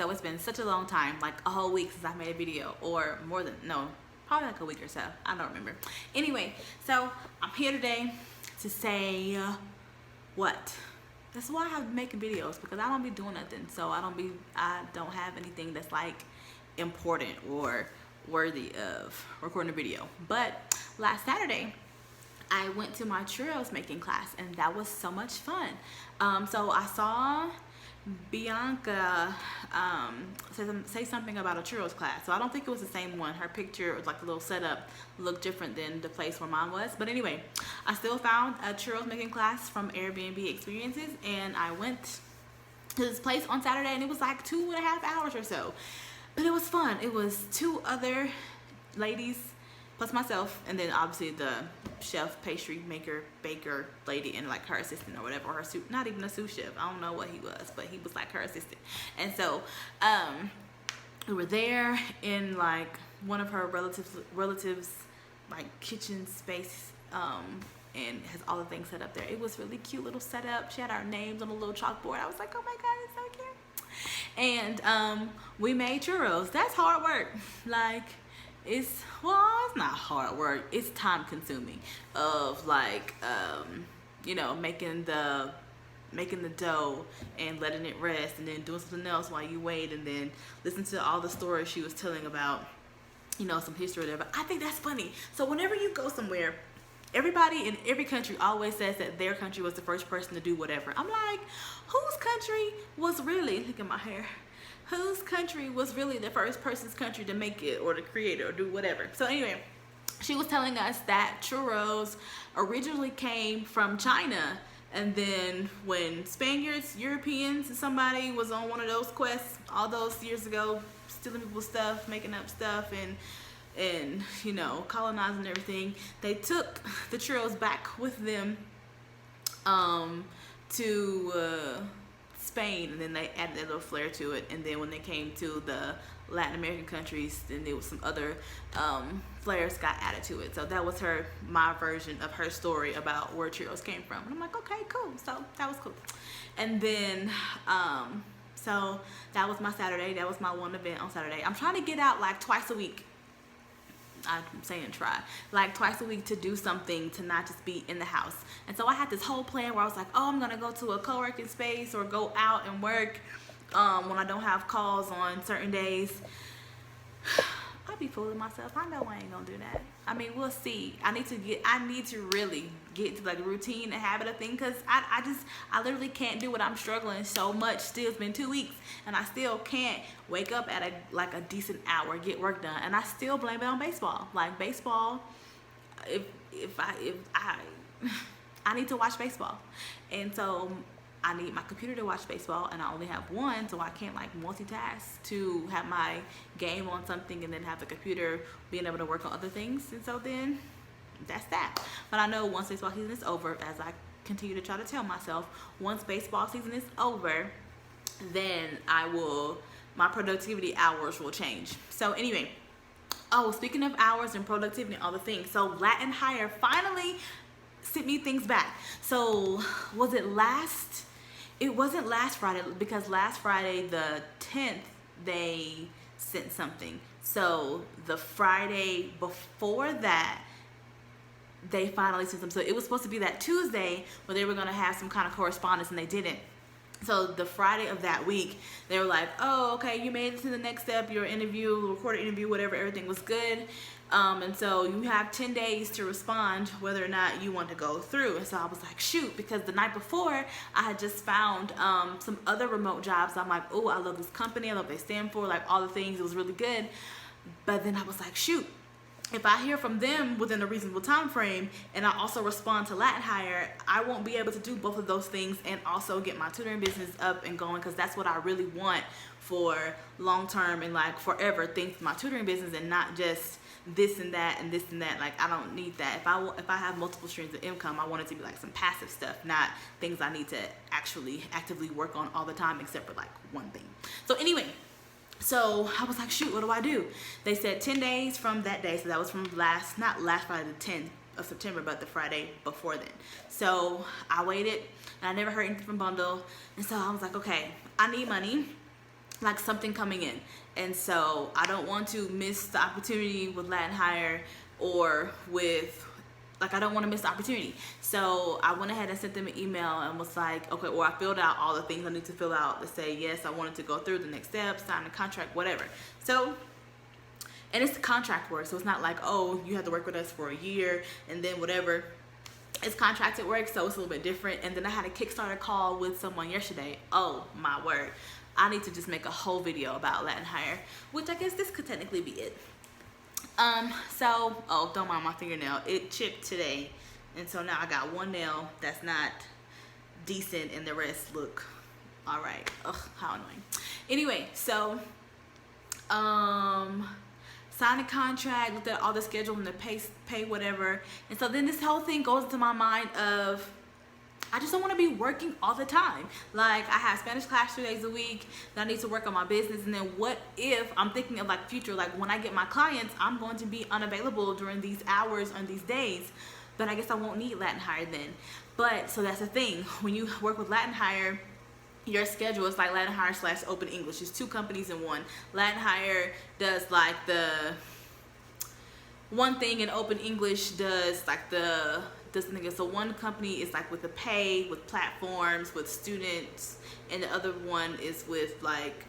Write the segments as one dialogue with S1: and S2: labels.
S1: So it's been such a long time, like a whole week since I made a video, or more than, no, probably like a week or so. I don't remember. Anyway, so I'm here today to say what? That's why I have been making videos, because I don't be doing nothing. So I don't have anything that's like important or worthy of recording a video. But last Saturday, I went to my churros making class, and that was so much fun. So I saw Bianca say something about a churros class. So I don't think it was the same one. Her picture, like the little setup, looked different than the place where mine was. But anyway, I still found a churros making class from Airbnb Experiences, and I went to this place on Saturday, and it was like 2.5 hours or so. But it was fun. It was 2 other ladies plus myself, and then obviously the chef, pastry maker, baker lady, and like her assistant or whatever, or her sous, not even a sous chef, I don't know what he was, but he was like her assistant. And so we were there in like one of her relatives like kitchen space, and has all the things set up there. It was really cute little setup. She had our names on a little chalkboard. I was like, oh my god, it's so cute. And we made churros. That's hard work. Like, it's not hard work, it's time consuming, of like you know, making the dough and letting it rest, and then doing something else while you wait, and then listen to all the stories she was telling about, you know, some history or whatever. I think that's funny. So whenever you go somewhere, everybody in every country always says that their country was the first person to do whatever. I'm like, whose country was really, look at my hair, whose country was really the first person's country to make it or to create it or do whatever? So anyway, she was telling us that churros originally came from China, and then when Spaniards, Europeans, somebody was on one of those quests all those years ago, stealing people's stuff, making up stuff, and you know, colonizing everything, they took the churros back with them to Spain, and then they added a little flair to it. And then when they came to the Latin American countries, then there was some other flares got added to it. So that was my version of her story about where churros came from. And I'm like, okay, cool. So that was cool. And then so that was my Saturday. That was my one event on Saturday. I'm trying to get out like twice a week. I'm saying try, like twice a week, to do something, to not just be in the house. And so I had this whole plan where I was like, oh, I'm gonna go to a co-working space or go out and work when I don't have calls on certain days. I'll be fooling myself. I know I ain't gonna do that. I mean, we'll see. I need to really get to like the routine and habit of thing, because I literally can't do it. I'm struggling so much still. It's been 2 weeks and I still can't wake up at a decent hour, get work done, and I still blame it on baseball. Like baseball, if I need to watch baseball, and so I need my computer to watch baseball, and I only have one, so I can't like multitask to have my game on something and then have the computer being able to work on other things. And so then that's that. But I know once baseball season is over, as I continue to try to tell myself, once baseball season is over, then my productivity hours will change. So anyway, oh, speaking of hours and productivity and all the things, so LatinHire finally sent me things back. So it wasn't last Friday, because last Friday the 10th they sent something. So the Friday before that they finally sent them. So it was supposed to be that Tuesday where they were going to have some kind of correspondence, and they didn't. So the Friday of that week, they were like, oh, okay, you made it to the next step, your interview, recorded interview, whatever, everything was good. And so you have 10 days to respond whether or not you want to go through. And so I was like, shoot, because the night before I had just found some other remote jobs. I'm like, oh, I love this company, I love what they stand for, like all the things, it was really good. But then I was like, shoot, if I hear from them within a reasonable time frame, and I also respond to LatinHire, I won't be able to do both of those things and also get my tutoring business up and going, because that's what I really want for long term and like forever, things for my tutoring business, and not just this and that and this and that. Like, I don't need that. If I have multiple streams of income, I want it to be like some passive stuff, not things I need to actually actively work on all the time, except for like one thing. So anyway, so I was like, shoot, what do I do? They said 10 days from that day. So that was from not last Friday the 10th of September, but the Friday before then. So I waited, and I never heard anything from Bundle. And so I was like, okay, I need money. like something coming in. And so I don't want to miss the opportunity with LatinHire, or with, like, I don't want to miss the opportunity. So I went ahead and sent them an email and was like, okay, or I filled out all the things I need to fill out to say, yes, I wanted to go through the next steps, sign the contract, whatever. So, and it's the contract work. So it's not like, oh, you have to work with us for a year and then whatever. It's contracted work, so it's a little bit different. And then I had a Kickstarter call with someone yesterday. Oh my word. I need to just make a whole video about LatinHire, which I guess this could technically be it. So, oh, don't mind my fingernail. It chipped today. And so now I got one nail that's not decent and the rest look all right. Ugh, how annoying. Anyway, so, signed a contract, looked at all the schedule and the pay whatever. And so then this whole thing goes into my mind of, I just don't want to be working all the time. Like, I have Spanish class 3 days a week, then I need to work on my business. And then what if I'm thinking of like future, like when I get my clients, I'm going to be unavailable during these hours on these days, but I guess I won't need LatinHire then. But so that's the thing, when you work with LatinHire, your schedule is like LatinHire / Open English. It's 2 companies in one. LatinHire does like the one thing, and Open English does like the thing. So one company is like with the pay, with platforms, with students, and the other one is with like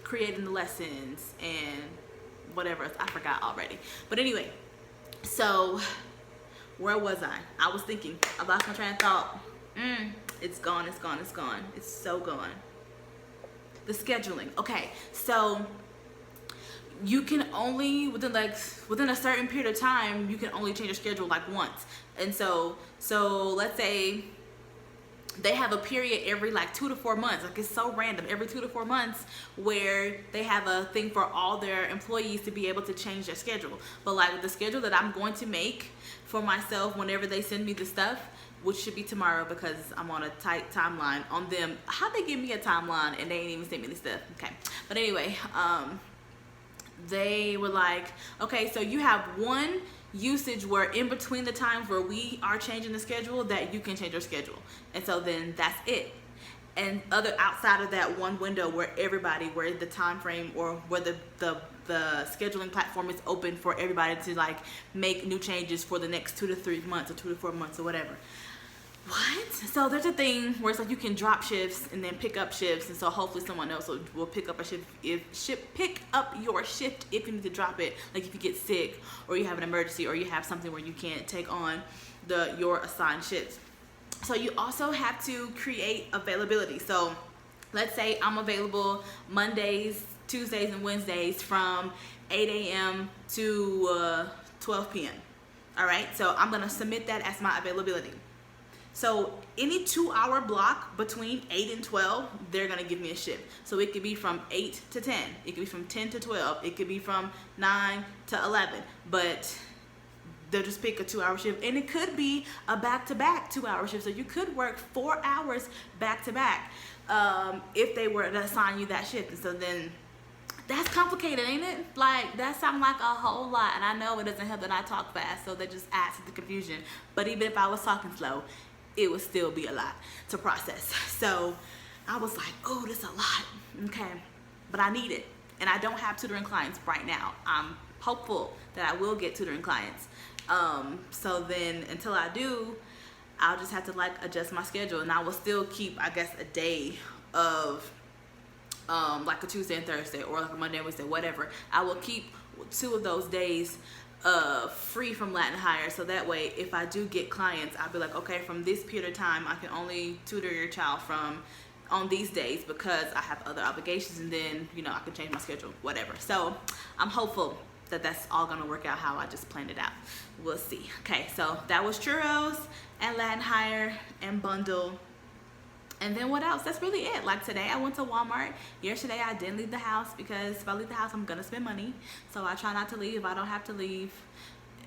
S1: creating the lessons and whatever. I forgot already. But anyway, so where was I? I was thinking, I lost my train of thought. It's gone, it's gone, it's gone. It's so gone. The scheduling. Okay, so you can only, within a certain period of time, you can only change your schedule like once. And so let's say they have a period every like 2 to 4 months. Like, it's so random, every 2 to 4 months, where they have a thing for all their employees to be able to change their schedule. But like with the schedule that I'm going to make for myself whenever they send me the stuff, which should be tomorrow because I'm on a tight timeline on them. How'd they give me a timeline and they ain't even sent me the stuff? Okay, but anyway, they were like, okay, so you have one usage where in between the times where we are changing the schedule that you can change your schedule. And so then that's it. And other outside of that one window where everybody, where the time frame or where the scheduling platform is open for everybody to like make new changes for the next 2 to 3 months or 2 to 4 months or whatever. What? So there's a thing where it's like you can drop shifts and then pick up shifts, and so hopefully someone else will pick up a shift pick up your shift if you need to drop it, like if you get sick or you have an emergency or you have something where you can't take on your assigned shifts. So you also have to create availability. So let's say I'm available Mondays, Tuesdays, and Wednesdays from 8 a.m. to 12 p.m. All right, so I'm gonna submit that as my availability. So any 2-hour block between 8 and 12, they're gonna give me a shift. So it could be from 8 to 10, it could be from 10 to 12, it could be from 9 to 11, but they'll just pick a 2-hour shift. And it could be a back-to-back 2-hour shift. So you could work 4 hours back-to-back if they were to assign you that shift. And so then that's complicated, ain't it? Like, that sounds like a whole lot. And I know it doesn't help that I talk fast, so that just adds to the confusion. But even if I was talking slow, it would still be a lot to process. So I was like, oh, this is a lot, okay, but I need it. And I don't have tutoring clients right now. I'm hopeful that I will get tutoring clients. So then until I do, I'll just have to like adjust my schedule, and I will still keep, I guess, a day of like a Tuesday and Thursday, or like a Monday and Wednesday, whatever. I will keep 2 of those days free from LatinHire, so that way if I do get clients, I'll be like, okay, from this period of time I can only tutor your child from on these days because I have other obligations, and then, you know, I can change my schedule, whatever. So I'm hopeful that that's all gonna work out how I just planned it out. We'll see. Okay, so that was Churros and LatinHire and bundle. And then what else? That's really it. Like today I went to Walmart. Yesterday I didn't leave the house because if I leave the house I'm gonna spend money. So I try not to leave if I don't have to leave.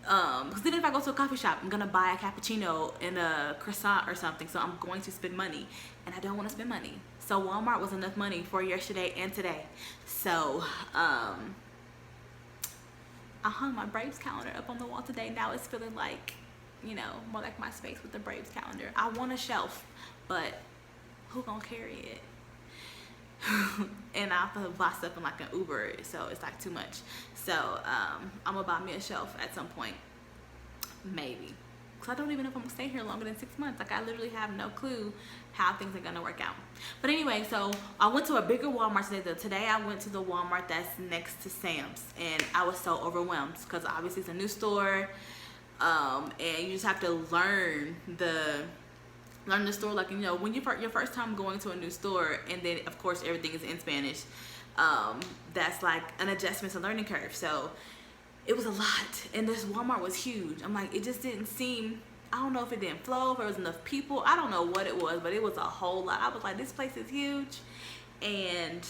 S1: Because then if I go to a coffee shop, I'm gonna buy a cappuccino and a croissant or something. So I'm going to spend money, and I don't want to spend money. So Walmart was enough money for yesterday and today. So I hung my Braves calendar up on the wall today. Now it's feeling like, you know, more like my space with the Braves calendar. I want a shelf, but who gonna carry it? and I have to buy stuff in like an Uber, so it's like too much. So I'm gonna buy me a shelf at some point, maybe, because I don't even know if I'm gonna stay here longer than 6 months. Like, I literally have no clue how things are gonna work out. But anyway, so I went to a bigger Walmart today. Today I went to the Walmart that's next to Sam's, and I was so overwhelmed because obviously it's a new store, and you just have to learn the store. Like, you know, when your first time going to a new store, and then of course everything is in Spanish, that's like an adjustment to learning curve. So it was a lot, and this Walmart was huge. I'm like, it just didn't seem, I don't know if it didn't flow, if there was enough people, I don't know what it was, but it was a whole lot. I was like, this place is huge, and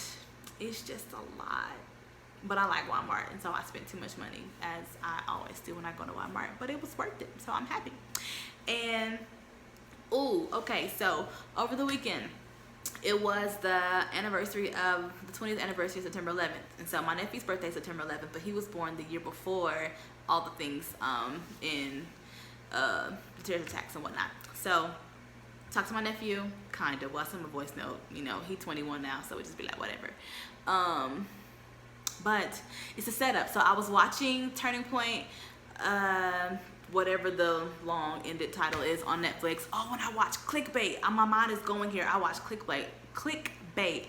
S1: it's just a lot. But I like Walmart, and so I spent too much money, as I always do when I go to Walmart, but it was worth it, so I'm happy. And ooh, okay, so over the weekend, it was the anniversary of the 20th anniversary of September 11th. And so my nephew's birthday is September 11th, but he was born the year before all the things in the terrorist attacks and whatnot. So talked to my nephew, kind of. Well, I sent him a voice note. You know, he's 21 now, so it just be like, whatever. But it's a setup. So I was watching Turning Point, whatever the long-ended title is, on Netflix. Oh, when I watch clickbait, my mind is going here. I watch clickbait.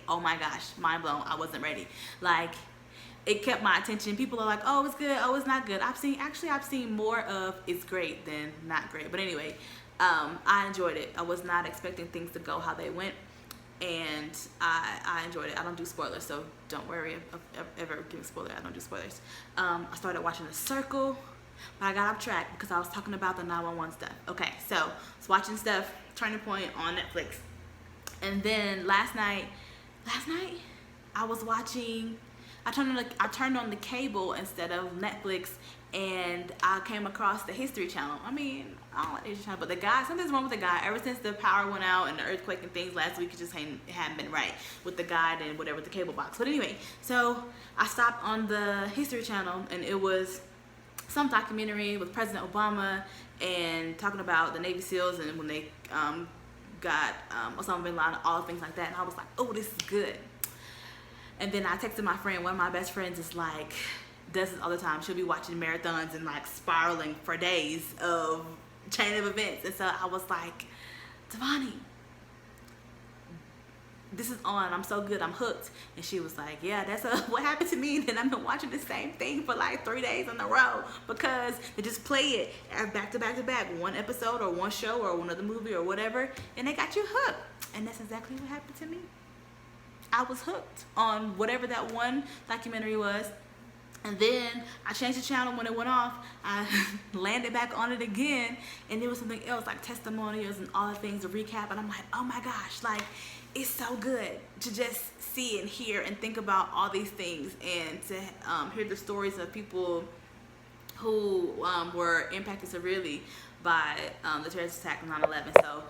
S1: Oh my gosh, mind blown. I wasn't ready. Like, it kept my attention. People are like, oh, it's good, oh, it's not good. I've seen more of it's great than not great. But anyway, I enjoyed it. I was not expecting things to go how they went, and I enjoyed it. I don't do spoilers, so don't worry ever giving spoilers. I don't do spoilers. I started watching The Circle, but I got off track because I was talking about the 911 stuff. Okay, so I was watching stuff, Turning Point on Netflix. And then last night, I was watching, I turned on the cable instead of Netflix, and I came across the History Channel. I mean, I don't like the History Channel, but the guy, something's wrong with the guy. Ever since the power went out and the earthquake and things last week, it just hadn't been right with the guide and whatever, the cable box. But anyway, so I stopped on the History Channel, and it was some documentary with President Obama, and talking about the Navy SEALs and when they got Osama bin Laden, all things like that. And I was like, oh, this is good. And then I texted my friend. One of my best friends is like, does this all the time. She'll be watching marathons and like spiraling for days of chain of events. And so I was like, Devani, this is on. I'm so good. I'm hooked. And she was like, yeah, that's what happened to me. And then I've been watching the same thing for like 3 days in a row, because they just play it back to back to back, one episode or one show or one other movie or whatever, and they got you hooked. And that's exactly what happened to me. I was hooked on whatever that one documentary was. And then I changed the channel when it went off. I landed back on it again, and there was something else, like testimonials and all the things, to recap. And I'm like, oh my gosh, like, it's so good to just see and hear and think about all these things, and to hear the stories of people who were impacted severely by the terrorist attack of 9/11. So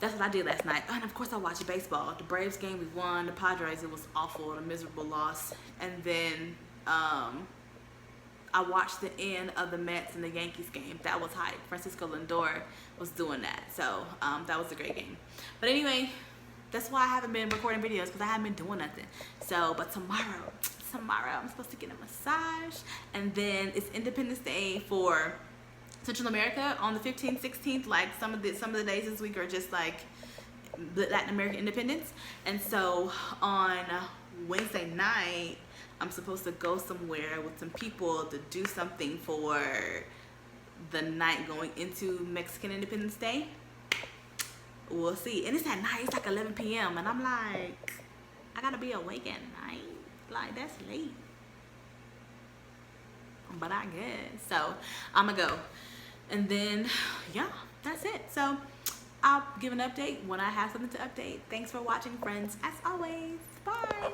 S1: that's what I did last night. And of course I watched baseball. The Braves game, we won. The Padres, it was awful, a miserable loss. And then I watched the end of the Mets and the Yankees game. That was hype. Francisco Lindor was doing that. So that was a great game. But anyway, that's why I haven't been recording videos, because I haven't been doing nothing. So, but tomorrow I'm supposed to get a massage, and then it's Independence Day for Central America on the 15th, 16th. Like some of the days this week are just like Latin American independence. And so on Wednesday night, I'm supposed to go somewhere with some people to do something for the night going into Mexican Independence Day. We'll see. And it's at night. It's like 11 p.m. And I'm like, I gotta be awake at night. Like, that's late. But I guess. So I'm gonna go. And then, yeah, that's it. So I'll give an update when I have something to update. Thanks for watching, friends. As always. Bye.